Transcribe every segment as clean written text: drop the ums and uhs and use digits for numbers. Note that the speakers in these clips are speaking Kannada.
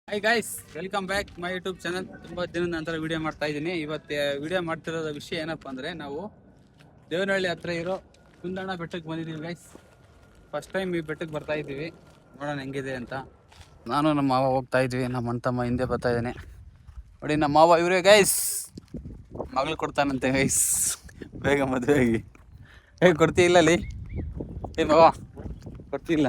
Hi guys, welcome back my YouTube channel. ತುಂಬ ದಿನದ ನಂತರ ವಿಡಿಯೋ ಮಾಡ್ತಾ ಇದ್ದೀನಿ. ಇವತ್ತು ವಿಡಿಯೋ ಮಾಡ್ತಿರೋದ ವಿಷಯ ಏನಪ್ಪ ಅಂದರೆ, ನಾವು ದೇವನಹಳ್ಳಿ ಹತ್ರ ಇರೋ ಕುಂದಣ್ಣ ಬೆಟ್ಟಕ್ಕೆ ಬಂದಿದ್ದೀವಿ ಗೈಸ್. ಫಸ್ಟ್ ಟೈಮ್ ಈ ಬೆಟ್ಟಕ್ಕೆ ಬರ್ತಾ ಇದ್ದೀವಿ, ನೋಡೋಣ ಹೆಂಗಿದೆ ಅಂತ. ನಾನು ನಮ್ಮ ಮಾವ ಹೋಗ್ತಾ ಇದ್ವಿ, ನಮ್ಮ ಅಣ್ಣ ತಮ್ಮ ಹಿಂದೆ ಬರ್ತಾ ಇದ್ದಾನೆ. ನೋಡಿ ನಮ್ಮ ಮಾವ ಇವರೇ ಗೈಸ್. ಮಗಳು ಕೊಡ್ತಾನಂತೆ ಗೈಸ್, ಬೇಗ ಮದುವೆ ಆಗಿ. ಕೊಡ್ತೀಯಿಲ್ಲ ಅಲ್ಲಿ ಏ ಮಾವ, ಕೊಡ್ತಿಲ್ಲ.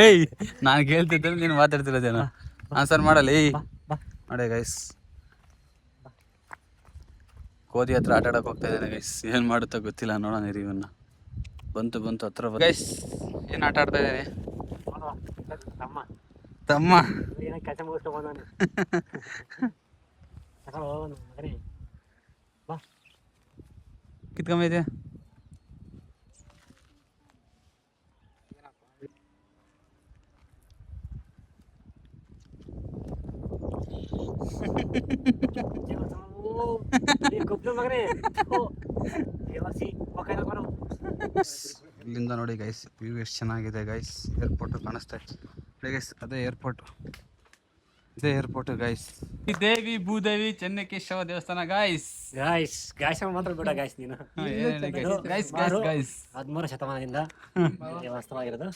ಏಯ್, ನಾನು ಕೇಳ್ತಿದ್ದೆ, ನೀನು ಮಾತಾಡ್ತಿರೋದೇನೋ. ಆನ್ಸರ್ ಮಾಡಲಿ ನೋಡಿ ಗೈಸ್. ಕೋದಿ ಹತ್ರ ಆಟ ಆಡಕ್ಕೆ ಹೋಗ್ತಾ ಇದ್ದಾನೆ ಗೈಸ್. ಏನು ಮಾಡುತ್ತೋ ಗೊತ್ತಿಲ್ಲ, ನೋಡೋಣ ಇರಿ ಇವನ್ನ. ಬಂತು ಹತ್ರ ಗೈಸ್. ಏನು ಆಟ ಆಡ್ತಾ ಇದ್ದಾನೆ ತಮ್ಮ? ಕಿತ್ಕೊಂಬೈತೆ. ಇಲ್ಲಿಂದ ನೋಡಿ ಗೈಸ್, ವ್ಯೂ ಎಷ್ಟು ಚೆನ್ನಾಗಿದೆ ಗೈಸ್. ಏರ್ಪೋರ್ಟ್ ಕಾಣಿಸ್ತಾ ಇದೆ ಗೈಸ್. ಅದೇ ಏರ್ಪೋರ್ಟ್, ಇದೇ ಏರ್ಪೋರ್ಟ್ ಗೈಸ್. ದೇವಿ ಭೂದೇವಿ ಚೆನ್ನಕೇಶವ ದೇವಸ್ಥಾನ ಗೈಸ್. ಮಾತ್ರ ಬಿಡ ಗೈಸ್. ನೀನು ಗೈಸ್ 13 ಶತಮಾನದಿಂದ ವಾಸ್ತವಾಗಿರೋದು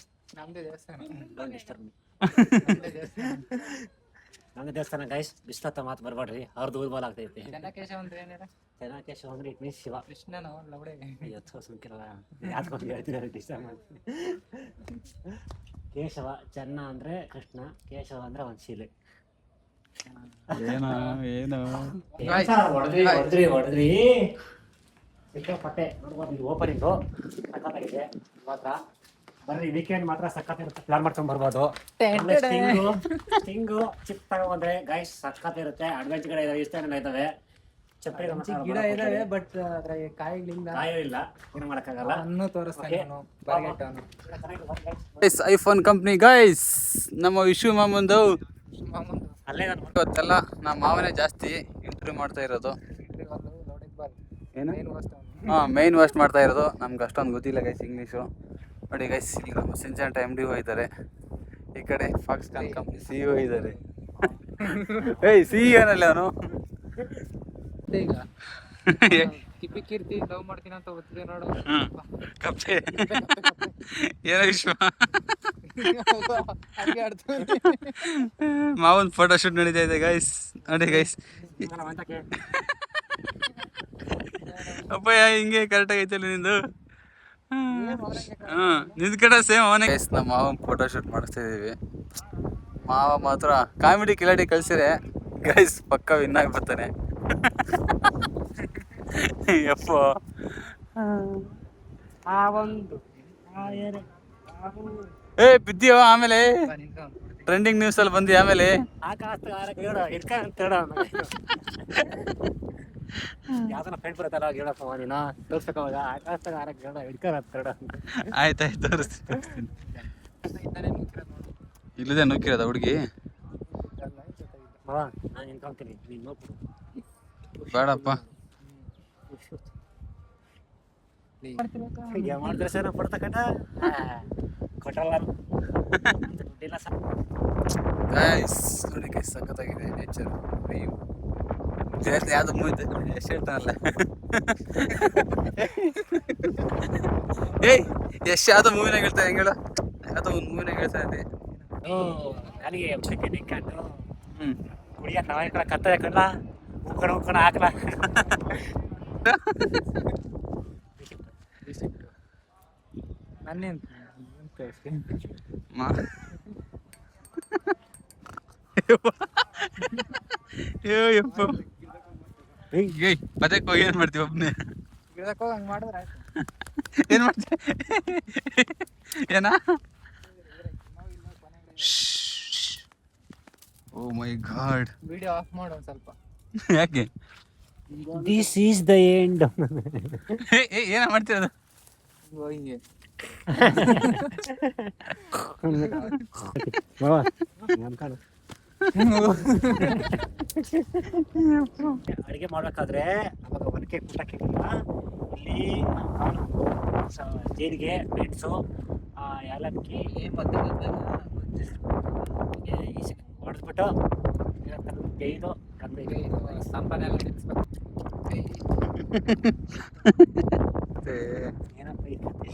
ನಮ್ದು ದೇವಸ್ಥಾನ ಗೈಸ್. ಬಿಸ್ಲತ್ತ ಮಾತು ಬರ್ಬೇಡ್ರಿ, ಅವ್ರದ್ದು ಊರ್ಬಾಲ್ ಆಗ್ತೈತಿ. ಚೆನ್ನಕೇಶವ ಅಂದ್ರೆ ಇಟ್ ಮೀನ್ಸ್ ಶಿವ. ಕೃಷ್ಣನ ಕೇಶವ, ಚೆನ್ನ ಅಂದ್ರೆ ಕೃಷ್ಣ, ಕೇಶವ ಅಂದ್ರೆ ಒಂದ್ ಶಿಲೆ. ಹೊಡೆದ್ರಿ ಸಿಕ್ಕಾಪಟ್ಟೆ. ನೋಡ್ಬೋದು ಓಪನಿಂಗು ಸಖತ್ತಾಗಿದೆ ಮಾತ್ರ. ಬರ್ರಿ ವೀಕೆಂಡ್ ಮಾತ್ರ ಸಖತ್ ಇರುತ್ತೆ, ಪ್ಲಾನ್ ಮಾಡ್ಕೊಂಡ್ ಬರ್ಬೋದು. ಸ್ಟಿಂಗು ಚಿಪ್ ತಗೊಂಡ್ರೆ ಗೈಸ್ ಸಖತ್ ಇರುತ್ತೆ. ಅಡ್ವೆಂಚರ್ ಗಿಡ ಇದಾವೆ, ಇಷ್ಟೇನೆಲ್ಲ ಇದಾವೆ. ಗಿಡ ಇದಾವೆ, ಬಟ್ ಕಾಯಿಗಳಿಂದ ಕಾಯೂ ಇಲ್ಲ, ಏನು ಮಾಡಕ್ಕಾಗಲ್ಲ. IPhone company guys. ನಮ್ಮ ವಿಶ್ವ ಮಾಮಂದು ಅಲ್ಲೇ ಗೊತ್ತಲ್ಲ, ನಮ್ಮ ಮಾವನೇ ಜಾಸ್ತಿ ಇಂಟರ್ವ್ಯೂ ಮಾಡ್ತಾ ಇರೋದು. ಮೇನ್ ವಾಸ್ಟ್ ಮಾಡ್ತಾ ಇರೋದು. ನಮ್ಗೆ ಅಷ್ಟೊಂದು ಗೊತ್ತಿಲ್ಲ ಗೈಸ್ ಇಂಗ್ಲೀಷು. ನೋಡಿ ಗೈಸ್, ಇಲ್ಲಿ ನಮ್ಮ ಸಿಂಜಾಂಟ MD ಇದ್ದಾರೆ. ಈ ಕಡೆ ಫಾಕ್ಸ್ಕಾನ್ ಕಂಪ್ನಿ CEO ಇದ್ದಾರೆ. ಏಯ್ CEO ಏನಲ್ಲ ಅವನು. ಕೀರ್ತಿ ಲವ್ ಮಾಡ್ತೀನಿ ಅಂತ ಗೊತ್ತಿದೆ ನೋಡು. ಕಪ್ಪೆ ಏನೋ ವಿಶ್ವ. ಮಾವನ್ ಫೋಟೋ ಶೂಟ್ ನಡೀತಾ ಇದೆ ಗೈಸ್. ನೋಡಿ ಗೈಸ್, ಅಪ್ಪಯ್ಯ ಹಿಂಗೆ ಕರೆಕ್ಟಾಗಿ ಐತಲ್ಲ ನಿಂದು. ನಿಂದ ಕಡೆ ಸೇಮ್ ಅವನೇ ಗೈಸ್. ನಮ್ಮ ಮಾವನ್ ಫೋಟೋ ಶೂಟ್ ಮಾಡಿಸ್ತಾ ಇದೀವಿ. ಮಾವ ಮಾತ್ರ ಕಾಮಿಡಿ ಕಿಲಾಡಿ ಕಳ್ಸಿರೆ ಗೈಸ್, ಪಕ್ಕ ವಿನ್ ಆಗಿ ಬರ್ತಾನೆ. ಯಪ್ಪ ಬಿದ್ದೀವ. ಆಮೇಲೆ ಟ್ರೆಂಡಿಂಗ್ ನ್ಯೂಸ್ ಅಲ್ಲಿ ಬಂದಿ. ಆಮೇಲೆ ಯಾವ್ದನ ಫ್ರೆಂಡ್ ಬರುತ್ತಲ್ಲ ಹೇಳಪ್ಪ, ನೀನು ತೋರ್ಸಕ್ಕಾಗ ಆಯ್ತಾಯ್ತು ತೋರಿಸ್ತೀನಿ. ಇಲ್ಲದೆ ನುಗ್ಗಿರೋದ ಹುಡುಗಿ? ನಾನು ನಿಂತ್ಕೊಂತೀನಿ, ನೀನು ನೋಡ್ಬಿಡು. ಬೇಡಪ್ಪ, ಮಾಡಿದ್ರೆ ಸರ್ ಪಡ್ತಕ್ಕಂಡ ಕೊಟ್ಟಲ್ಲ ಗೈಸ್. ನೋಡಿ ಗೈಸ್, ಸಖತ್ತಾಗಿದೆ ನೇಚರ್. ಯಾವ್ದು ಮೂವಿ ಎಷ್ಟು ಹೇಳ್ತಾನಲ್ಲ. ಏಯ್ ಎಷ್ಟು ಯಾವ್ದೋ ಮೂವಿನಾಗ ಹೇಳ್ತಾನೆ, ಹೆಂಗ ಹೇಳ? ಯಾವ್ದೋ ಒಂದು ಮೂವಿನಾಗ ಹೇಳ್ತಾನೆ. ನನಗೆ ಕುಡಿಯಕ್ಕೆ ನಾವ್ ಕಡೆ ಕತ್ತ ಯಾಕಲ್ಲ ಉಕ್ಕಣ ಹಾಕಲ. ನನ್ನೇನು ಪದಕ್ಕೆ ಹೋಗಿ ಏನ್ ಮಾಡ್ತೀವಿ ಒಬ್ನೇ? ಹಂಗೆ ಮಾಡಿದ್ರೆ ಏನ್ ಮಾಡ್ತೀವಿ? ಏನ? ಓ ಮೈ ಗಾಡ್. ವಿಡಿಯೋ ಆಫ್ ಮಾಡು ಒಂದು ಸ್ವಲ್ಪ. ಯಾಕೆ? This is the end. ಏನ ಮಾಡ್ತಿರೋದು? ಹಿಂಗೆ ಅಡಿಗೆ ಮಾಡ್ಬೇಕಾದ್ರೆ ಅವಾಗ ಒನಕೆ ಕುಟ್ಟಕ್ಕಿಲ್ಲ. ಇಲ್ಲಿ ಜೀರಿಗೆ, ಮೆಣಸು, ಏಲಕ್ಕಿ, ತಿನ್ಬಿಟ್ಟು ಗೈದು ಕಮ್ಮಿಗೆ ಸಾಂಬಾರೆಲ್ಲ ನೆನೆಸ್ಬೇಕು ಏನಪ್ಪ ಈ ಕಥೆ?